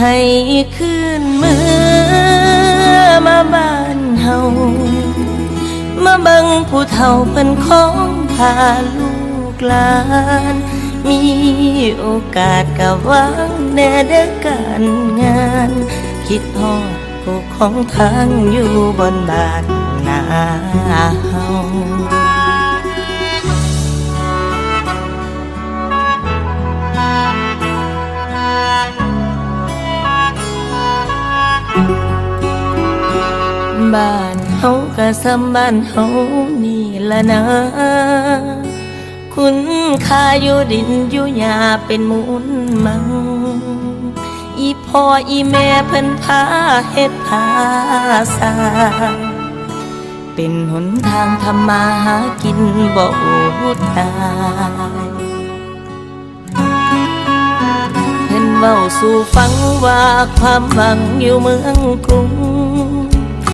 ให้คืนมือมาบ้านเฮามาเบิ่งผู้เฒ่าเพิ่นของพาลูกหลานมีโอกาสกะวางแน่เด้อการงานคิดฮอดผู้ของทางอยู่บนบ้านนาเฮาบ้านเฮาก็ซ้ำบ้านเฮานี่ละนะคุณค่าอยู่ดินอยู่หญ้าเป็นมูลมังอีพ่ออีแม่เพิ่นพาเฮ็ดพาสร้างเป็นหนทางทำมาหากินบ่อดตายเพิ่นเว้าสู่ฟังว่าความหวังอยู่เมืองกรุง